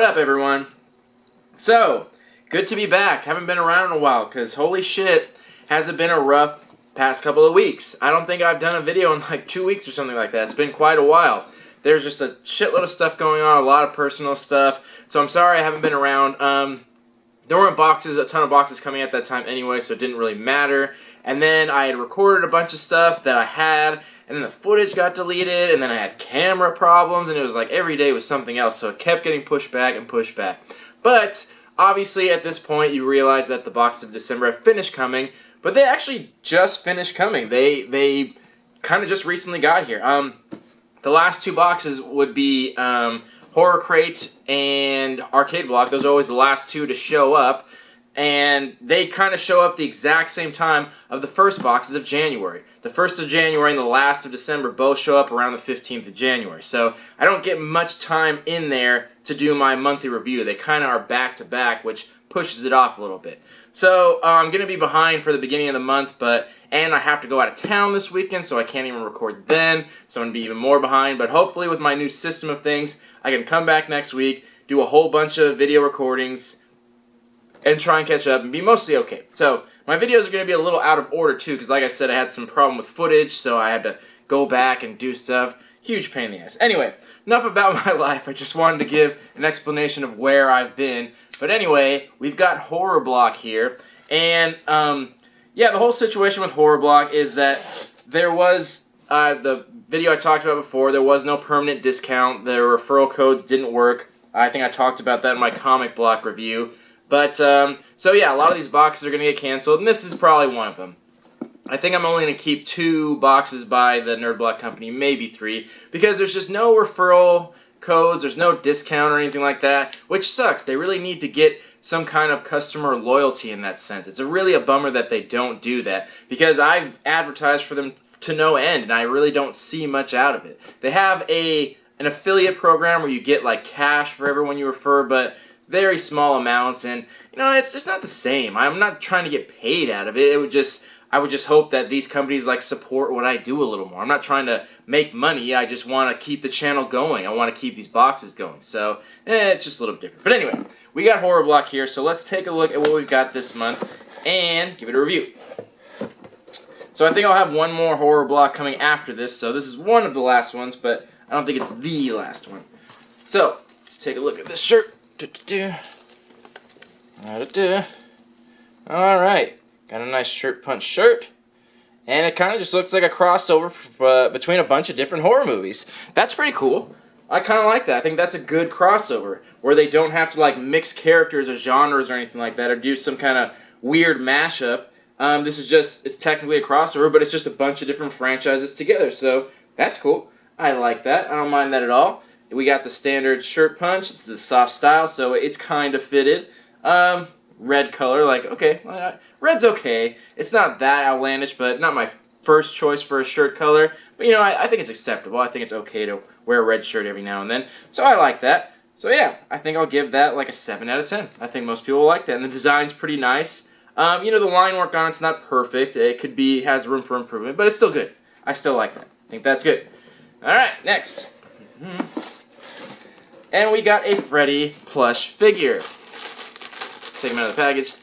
up, everyone? So, good to be back. Haven't been around in a while, because holy shit, has it been a rough past couple of weeks. I don't think I've done a video in like 2 weeks or something like that. It's been quite a while. There's just a shitload of stuff going on, a lot of personal stuff, so I'm sorry I haven't been around. There weren't a ton of boxes coming at that time anyway, so it didn't really matter. And then I had recorded a bunch of stuff that I had, and then the footage got deleted, and then I had camera problems, and it was like every day was something else, so it kept getting pushed back and pushed back. But obviously at this point you realize that the boxes of December have finished coming, but they actually just finished coming. They kind of just recently got here. The last two boxes would be Horror Crate and Arcade Block. Those are always the last two to show up. And they kind of show up the exact same time of the first boxes of January. The 1st of January and the last of December both show up around the 15th of January. So I don't get much time in there to do my monthly review. They kind of are back to back, which pushes it off a little bit. So I'm going to be behind for the beginning of the month, and I have to go out of town this weekend, so I can't even record then. So I'm going to be even more behind. But hopefully with my new system of things, I can come back next week, do a whole bunch of video recordings, and try and catch up and be mostly okay. So my videos are going to be a little out of order too, because like I said, I had some problem with footage, so I had to go back and do stuff. Huge pain in the ass. Anyway, enough about my life. I just wanted to give an explanation of where I've been. But anyway, we've got Horror Block here, and yeah, the whole situation with Horror Block is that there was the video I talked about before. There was no permanent discount. The referral codes didn't work. I think I talked about that in my comic block review. But, so yeah, a lot of these boxes are going to get canceled, and this is probably one of them. I think I'm only going to keep 2 boxes by the Nerd Block Company, maybe 3, because there's just no referral codes, there's no discount or anything like that, which sucks. They really need to get some kind of customer loyalty in that sense. It's really a bummer that they don't do that, because I've advertised for them to no end, and I really don't see much out of it. They have an affiliate program where you get, like, cash for everyone you refer, but very small amounts, and you know, it's just not the same. I'm not trying to get paid out of it. I would just hope that these companies like support what I do a little more. I'm not trying to make money. I just want to keep the channel going. I want to keep these boxes going. So it's just a little different. But anyway, we got Horror Block here, so let's take a look at what we've got this month and give it a review. So I think I'll have one more Horror Block coming after this. So this is one of the last ones, but I don't think it's the last one. So let's take a look at this shirt. Alright, got a nice Shirt Punch shirt, and it kind of just looks like a crossover between a bunch of different horror movies. That's pretty cool. I kind of like that. I think that's a good crossover, where they don't have to like mix characters or genres or anything like that, or do some kind of weird mashup. This is just, it's technically a crossover, but it's just a bunch of different franchises together, so that's cool. I like that. I don't mind that at all. We got the standard Shirt Punch. It's the soft style, so it's kind of fitted. Red color, like, okay, red's okay. It's not that outlandish, but not my first choice for a shirt color. But, you know, I think it's acceptable. I think it's okay to wear a red shirt every now and then. So I like that. So, yeah, I think I'll give that like a 7 out of 10. I think most people will like that. And the design's pretty nice. You know, the line work on it's not perfect. It could be, has room for improvement, but it's still good. I still like that. I think that's good. All right, next. And we got a Freddy plush figure. Take him out of the package.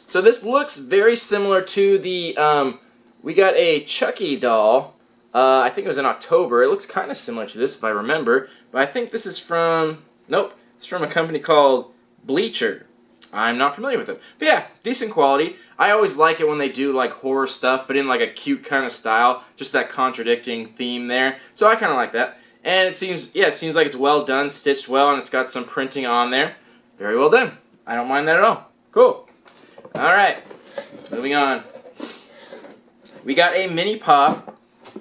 So this looks very similar to the, we got a Chucky doll. I think it was in October. It looks kind of similar to this if I remember. But I think this is from, nope, it's from a company called Bleacher. I'm not familiar with it. But yeah, decent quality. I always like it when they do like horror stuff, but in like a cute kind of style. Just that contradicting theme there. So I kind of like that. And it seems, yeah, it seems like it's well done, stitched well, and it's got some printing on there. Very well done. I don't mind that at all. Cool. Alright, moving on. We got a mini pop.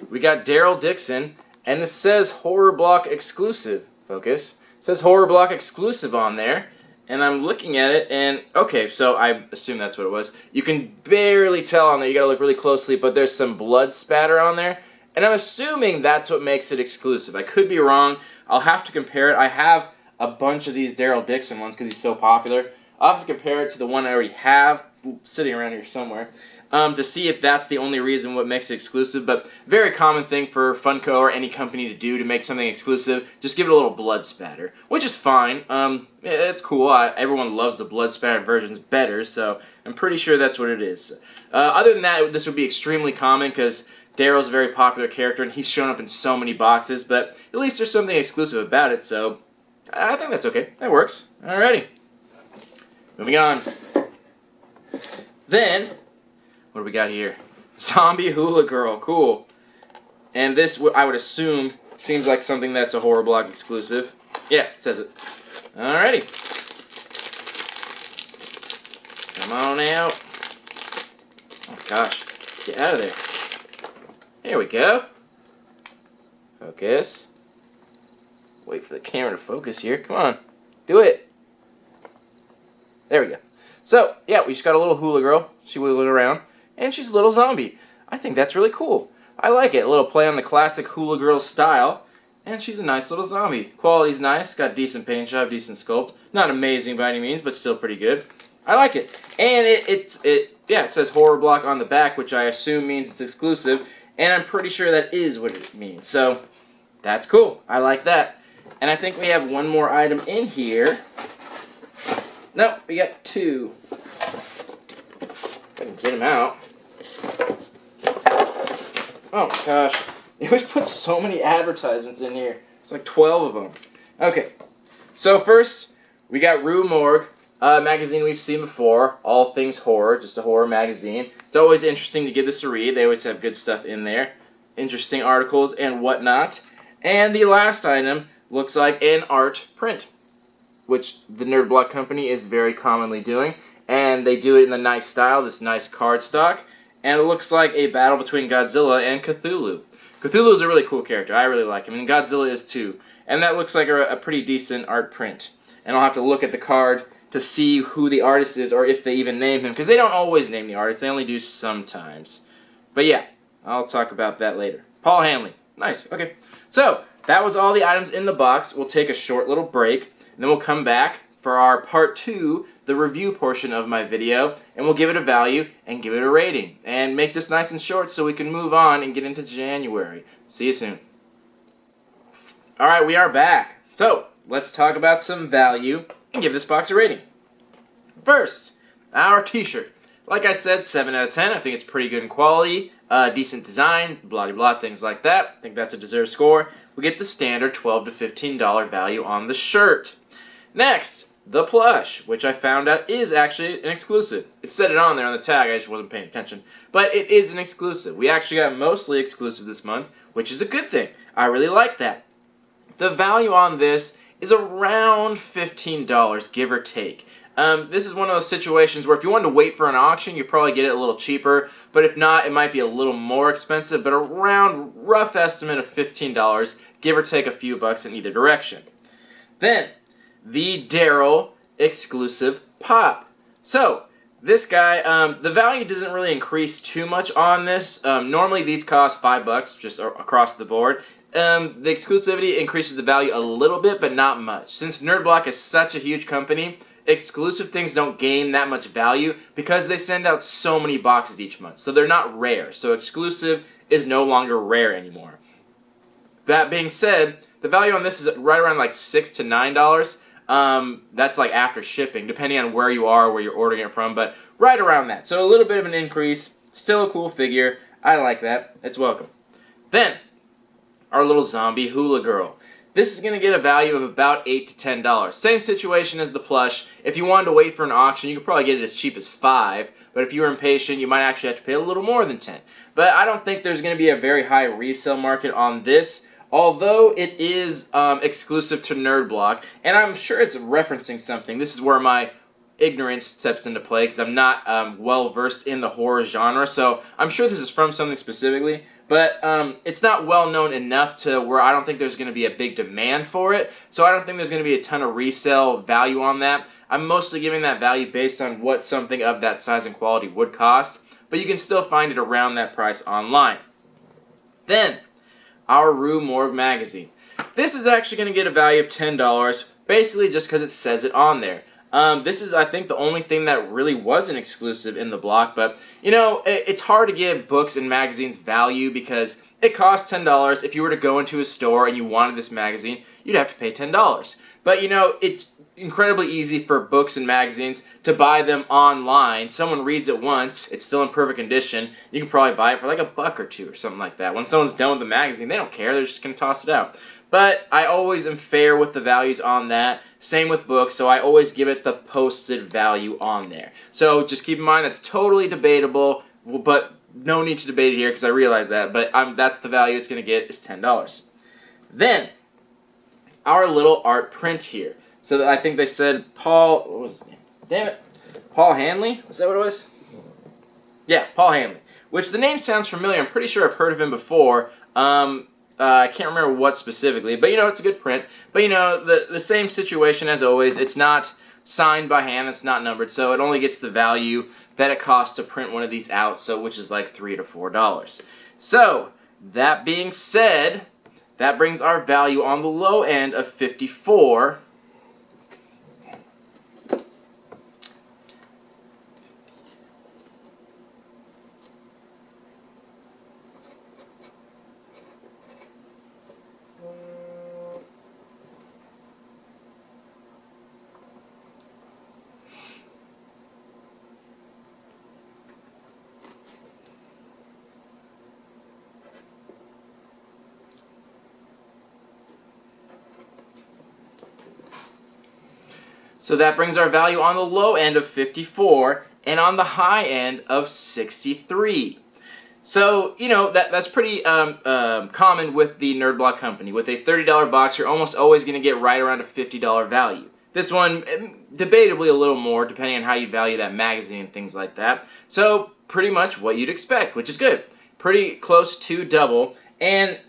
We got Daryl Dixon. And this says Horror Block exclusive. Focus. It says Horror Block exclusive on there. And I'm looking at it, and okay, so I assume that's what it was. You can barely tell on there, you gotta look really closely, but there's some blood spatter on there. And I'm assuming that's what makes it exclusive. I could be wrong. I'll have to compare it. I have a bunch of these Daryl Dixon ones because he's so popular. I'll have to compare it to the one I already have. It's sitting around here somewhere. to see if that's the only reason what makes it exclusive. But very common thing for Funko or any company to do to make something exclusive. Just give it a little blood spatter, which is fine. It's cool. Everyone loves the blood spattered versions better, so I'm pretty sure that's what it is. Other than that, this would be extremely common because Daryl's a very popular character and he's shown up in so many boxes, but at least there's something exclusive about it, so I think that's okay. That works. Alrighty. Moving on. Then, what do we got here? Zombie Hula Girl. Cool. And this, I would assume, seems like something that's a Horror Block exclusive. Yeah, it says it. Alrighty. Come on out. Oh gosh. Get out of there. There we go. Focus. Wait for the camera to focus here. Come on. Do it. There we go. So, yeah, we just got a little hula girl. She wiggling around. And she's a little zombie. I think that's really cool. I like it. A little play on the classic hula girl style. And she's a nice little zombie. Quality's nice. Got decent paint job, decent sculpt. Not amazing by any means, but still pretty good. I like it. And it says Horror Block on the back, which I assume means it's exclusive. And I'm pretty sure that is what it means. So, that's cool. I like that. And I think we have one more item in here. No, we got two. If I can get him out. Oh my gosh. They always put so many advertisements in here. It's like 12 of them. Okay. So first, we got Rue Morgue. Magazine we've seen before. All things horror. Just a horror magazine. It's always interesting to give this a read. They always have good stuff in there. Interesting articles and whatnot. And the last item looks like an art print, which the Nerd Block Company is very commonly doing. And they do it in a nice style, this nice cardstock. And it looks like a battle between Godzilla and Cthulhu. Cthulhu is a really cool character. I really like him. And Godzilla is too. And that looks like a pretty decent art print. And I'll have to look at the card to see who the artist is or if they even name him. Because they don't always name the artist. They only do sometimes. But yeah, I'll talk about that later. Paul Hanley. Nice. Okay. So, that was all the items in the box. We'll take a short little break. And then we'll come back for our part 2, the review portion of my video. And we'll give it a value and give it a rating. And make this nice and short so we can move on and get into January. See you soon. Alright, we are back. So, let's talk about some value and give this box a rating. First, our t-shirt. Like I said, 7 out of 10. I think it's pretty good in quality, decent design, blah blah blah, things like that. I think that's a deserved score. We get the standard $12 to $15 value on the shirt. Next, the plush, which I found out is actually an exclusive. It said it on there on the tag, I just wasn't paying attention. But it is an exclusive. We actually got mostly exclusive this month, which is a good thing. I really like that. The value on this is around $15, give or take. This is one of those situations where if you wanted to wait for an auction, you'd probably get it a little cheaper. But if not, it might be a little more expensive. But around rough estimate of $15, give or take a few bucks in either direction. Then, the Daryl exclusive pop. So, this guy, the value doesn't really increase too much on this. Normally these cost $5 just across the board. The exclusivity increases the value a little bit, but not much. Since Nerd Block is such a huge company, exclusive things don't gain that much value because they send out so many boxes each month. So they're not rare. So exclusive is no longer rare anymore. That being said, the value on this is right around like $6 to $9. That's like after shipping, depending on where you are, where you're ordering it from, but right around that. So a little bit of an increase. Still a cool figure. I like that. It's welcome. Then, our little zombie hula girl. This is going to get a value of about $8 to $10. Same situation as the plush. If you wanted to wait for an auction, you could probably get it as cheap as $5. But if you were impatient, you might actually have to pay a little more than $10. But I don't think there's going to be a very high resale market on this. Although it is exclusive to Nerd Block. And I'm sure it's referencing something. This is where my ignorance steps into play because I'm not well versed in the horror genre. So I'm sure this is from something specifically. But it's not well known enough to where I don't think there's going to be a big demand for it. So I don't think there's going to be a ton of resale value on that. I'm mostly giving that value based on what something of that size and quality would cost. But you can still find it around that price online. Then, our Rue Morgue magazine. This is actually going to get a value of $10, basically just because it says it on there. This is, I think, the only thing that really wasn't exclusive in the block, but, you know, it's hard to give books and magazines value because it costs $10. If you were to go into a store and you wanted this magazine, you'd have to pay $10. But, you know, it's incredibly easy for books and magazines to buy them online. Someone reads it once, it's still in perfect condition, you can probably buy it for like $1 or $2 or something like that. When someone's done with the magazine, they don't care, they're just going to toss it out. But I always am fair with the values on that. Same with books, so I always give it the posted value on there. So just keep in mind that's totally debatable, but no need to debate it here because I realize that. But that's the value it's going to get is $10. Then, our little art print here. So I think they said Paul, what was his name? Damn it. Paul Hanley? Was that what it was? Yeah, Paul Hanley. Which the name sounds familiar. I'm pretty sure I've heard of him before. I can't remember what specifically, but you know, it's a good print. But you know, the same situation as always. It's not signed by hand, it's not numbered, so it only gets the value that it costs to print one of these out, so which is like $3 to $4. So, that being said, that brings our value on the low end of 54. So that brings our value on the low end of 54 and on the high end of 63. So, you know, that's pretty common with the Nerd Block company. With a $30 box, you're almost always going to get right around a $50 value. This one, debatably a little more, depending on how you value that magazine and things like that. So, pretty much what you'd expect, which is good. Pretty close to double, and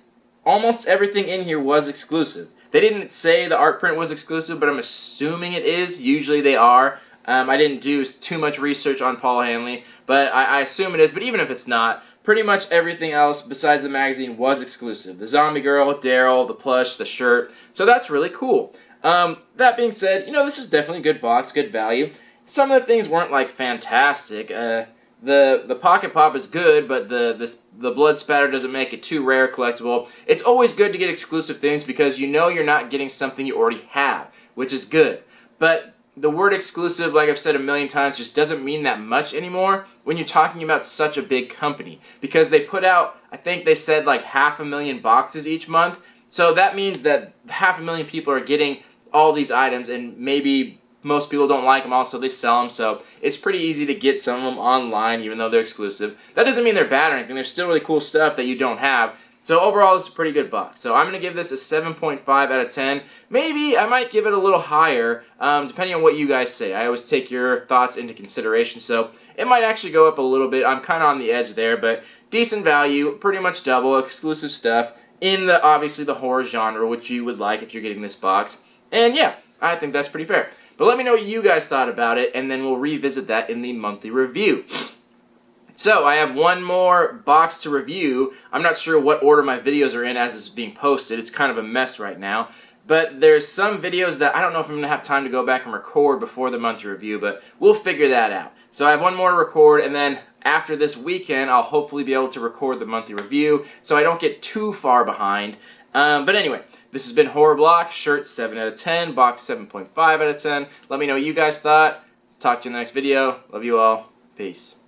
almost everything in here was exclusive. They didn't say the art print was exclusive, but I'm assuming it is. Usually they are. I didn't do too much research on Paul Hanley, but I assume it is. But even if it's not, pretty much everything else besides the magazine was exclusive. The Zombie Girl, Daryl, the plush, the shirt. So that's really cool. That being said, you know, this is definitely a good box, good value. Some of the things weren't like fantastic. The Pocket Pop is good, but the blood spatter doesn't make it too rare collectible. It's always good to get exclusive things because you know you're not getting something you already have, which is good. But the word exclusive, like I've said a million times, just doesn't mean that much anymore when you're talking about such a big company. Because they put out, I think they said like 500,000 boxes each month. So that means that 500,000 people are getting all these items, and maybe most people don't like them, also they sell them, so it's pretty easy to get some of them online even though they're exclusive. That doesn't mean they're bad or anything, there's still really cool stuff that you don't have. So overall, this is a pretty good box. So I'm going to give this a 7.5 out of 10. Maybe I might give it a little higher, depending on what you guys say. I always take your thoughts into consideration, so it might actually go up a little bit. I'm kind of on the edge there, but decent value, pretty much double, exclusive stuff, in the obviously the horror genre, which you would like if you're getting this box. And yeah, I think that's pretty fair. But let me know what you guys thought about it, and then we'll revisit that in the monthly review. So, I have one more box to review. I'm not sure what order my videos are in as it's being posted. It's kind of a mess right now. But there's some videos that I don't know if I'm going to have time to go back and record before the monthly review, but we'll figure that out. So I have one more to record, and then after this weekend, I'll hopefully be able to record the monthly review so I don't get too far behind. But anyway, this has been Horror Block, shirt 7 out of 10, box 7.5 out of 10. Let me know what you guys thought. Talk to you in the next video. Love you all. Peace.